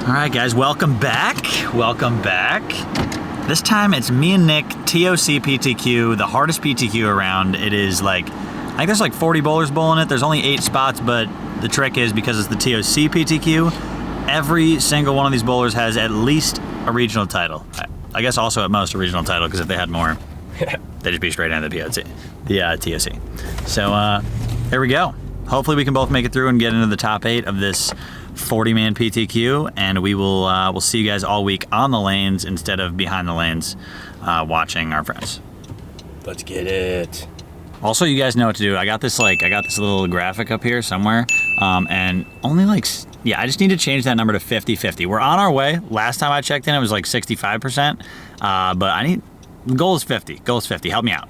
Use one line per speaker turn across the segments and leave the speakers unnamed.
All right, guys, welcome back. Welcome back. This time it's me and Nick, TOC PTQ, the hardest PTQ around. It is like, I think there's like 40 bowlers bowling it. There's only 8 spots, but the trick is because it's the TOC PTQ, every single one of these bowlers has at least a regional title. I guess also at most a regional title, because if they had more, they'd just be straight into the TOC. So there we go. Hopefully we can both make it through and get into the top 8 of this 40-man PTQ, and we will we'll see you guys all week on the lanes instead of behind the lanes watching our friends.
Let's get it.
Also, you guys know what to do. I got this little graphic up here somewhere, and only I just need to change that number to 50-50. We're on our way. Last time I checked in, it was like 65%, but the goal is 50. Goal is 50. Help me out.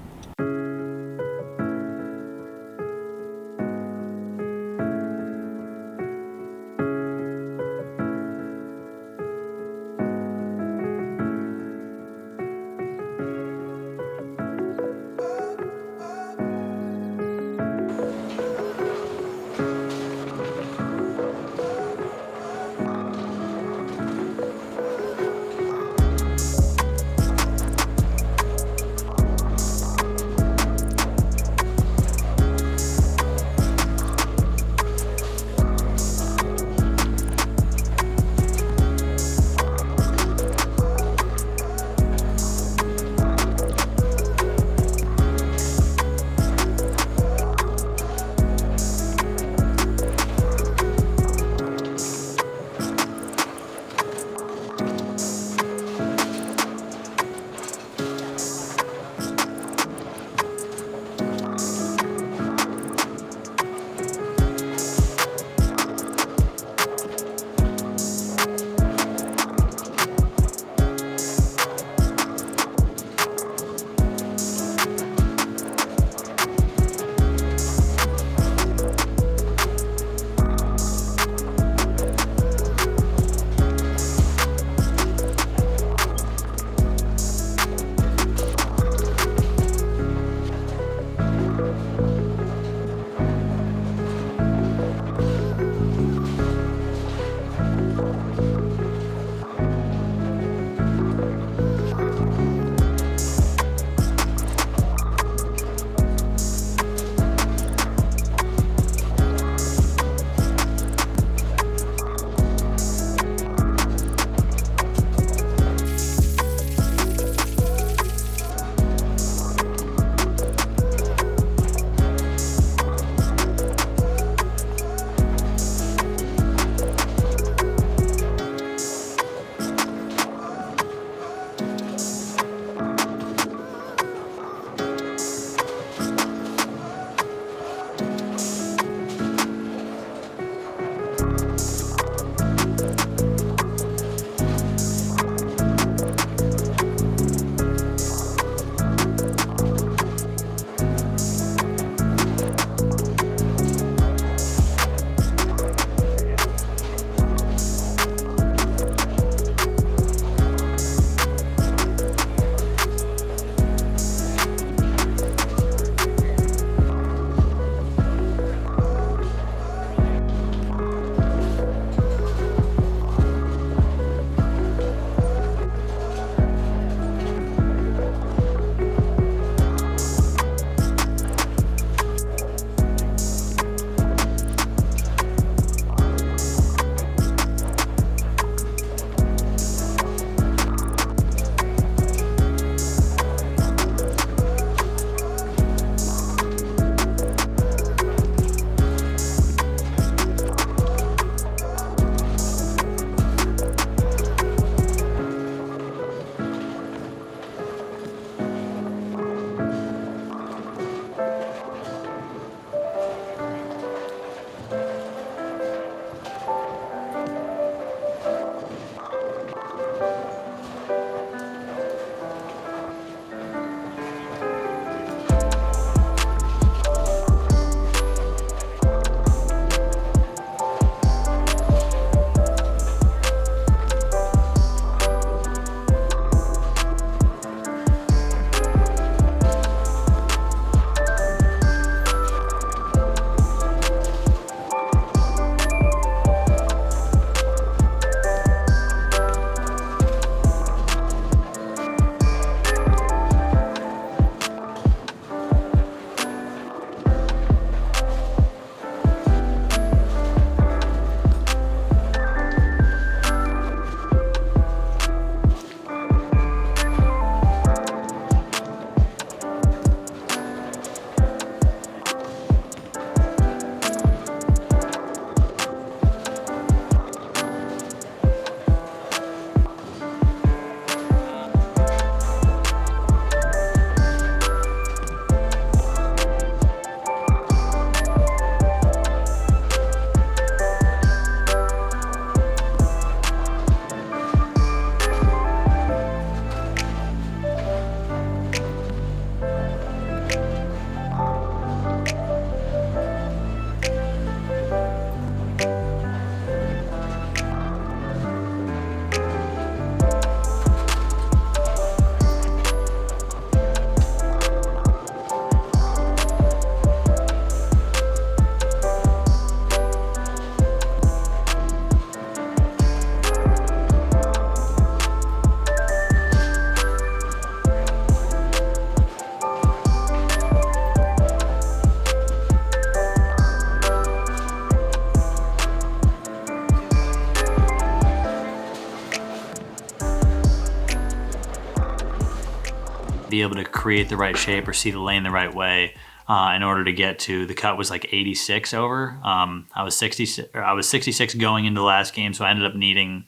be able to create the right shape or see the lane the right way in order to get to the cut was like 86 over. I was 66 going into the last game, so I ended up needed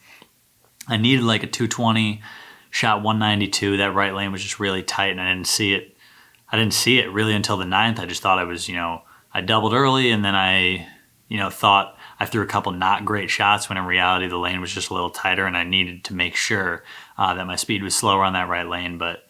like a 220, shot 192. That right lane was just really tight, and I didn't see it really until the 9th. I just thought I was, I doubled early, and then I thought I threw a couple not great shots when in reality the lane was just a little tighter, and I needed to make sure that my speed was slower on that right lane. But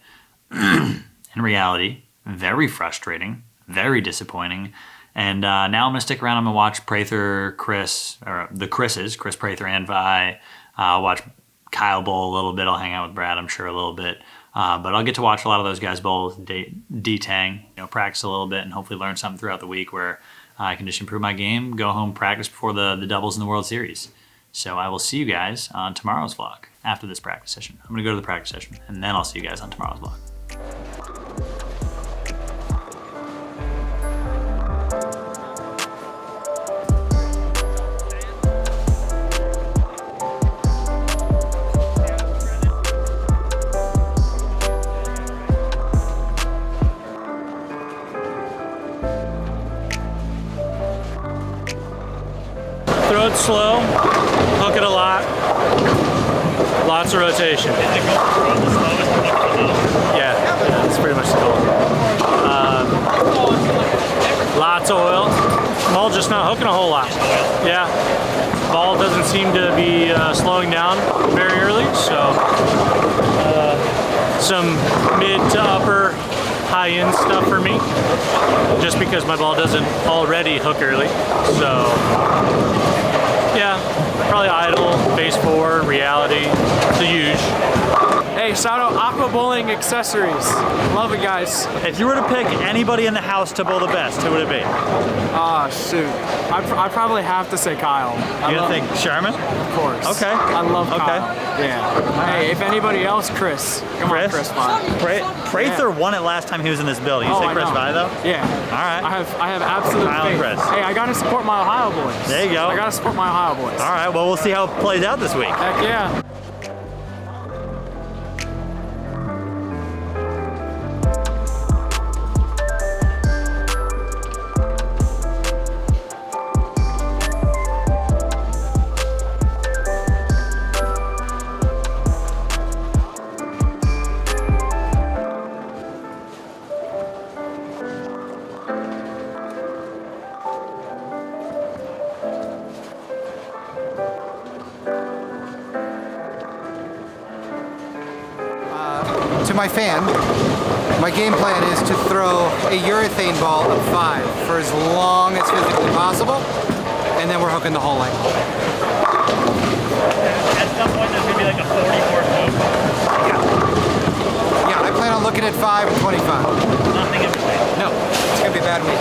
in reality, very frustrating, very disappointing. And now I'm going to stick around. I'm going to watch Prather, Chris Prather and Vi. I'll watch Kyle bowl a little bit. I'll hang out with Brad, I'm sure, a little bit. But I'll get to watch a lot of those guys bowl with D-Tang, practice a little bit and hopefully learn something throughout the week where I can just improve my game, go home, practice before the doubles in the World Series. So I will see you guys on tomorrow's vlog after this practice session. I'm going to go to the practice session, and then I'll see you guys on tomorrow's vlog.
Throw it slow, hook it a lot, lots of rotation. Yeah, that's pretty much the goal. Lots of oil. Ball just not hooking a whole lot. Yeah, ball doesn't seem to be slowing down very early, so some mid to upper high end stuff for me, just because my ball doesn't already hook early. So yeah, probably idle, base forward, reality, the huge.
Hey, shout out Aqua Bowling Accessories. Love it, guys.
If you were to pick anybody in the house to bowl the best, who would it be?
Ah, shoot. I'd probably have to say Kyle.
You gonna think Sherman?
Of course.
Okay.
I love Kyle.
Okay.
Yeah. Hey, if anybody else, Chris. Come on, Chris.
Prather won it last time he was in this building. You say Chris Vi though?
Yeah.
All right.
I have absolute
Kyle and
faith.
Chris.
Hey, I gotta support my Ohio boys.
There you go.
I gotta support my Ohio boys.
All right. Well, we'll see how it plays out this week.
Heck yeah.
To my fan, my game plan is to throw a urethane ball up 5 for as long as physically possible, and then we're hooking the whole lane.
At some point, there's gonna be like a 40-foot hook.
Yeah, I plan on looking at 5 and 25.
Nothing in between.
No, it's gonna be a bad week.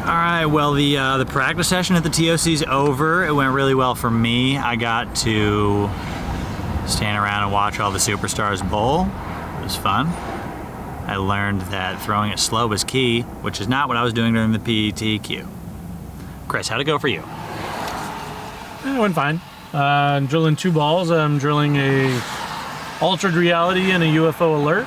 All right, well, the practice session at the TOC's over. It went really well for me. I got to stand around and watch all the superstars bowl. It was fun. I learned that throwing it slow was key, which is not what I was doing during the PTQ. Chris, how'd it go for you?
It went fine. I'm drilling 2 balls. I'm drilling a Altered Reality and a UFO Alert.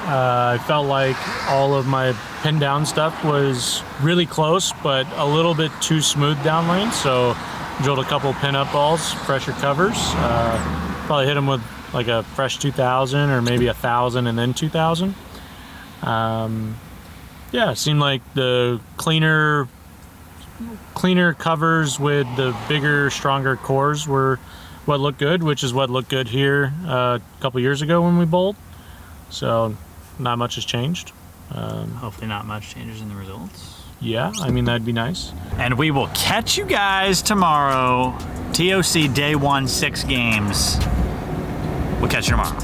I felt like all of my pin down stuff was really close, but a little bit too smooth down lane. So drilled a couple pin up balls, fresher covers. Probably hit them with like a fresh 2000 or maybe 1000 and then 2000. Yeah, it seemed like the cleaner covers with the bigger, stronger cores were what looked good, which is what looked good here a couple years ago when we bowled. So not much has changed.
Hopefully not much changes in the results.
Yeah, I mean, that'd be nice.
And we will catch you guys tomorrow. TOC Day 1, 6 games. We'll catch you tomorrow.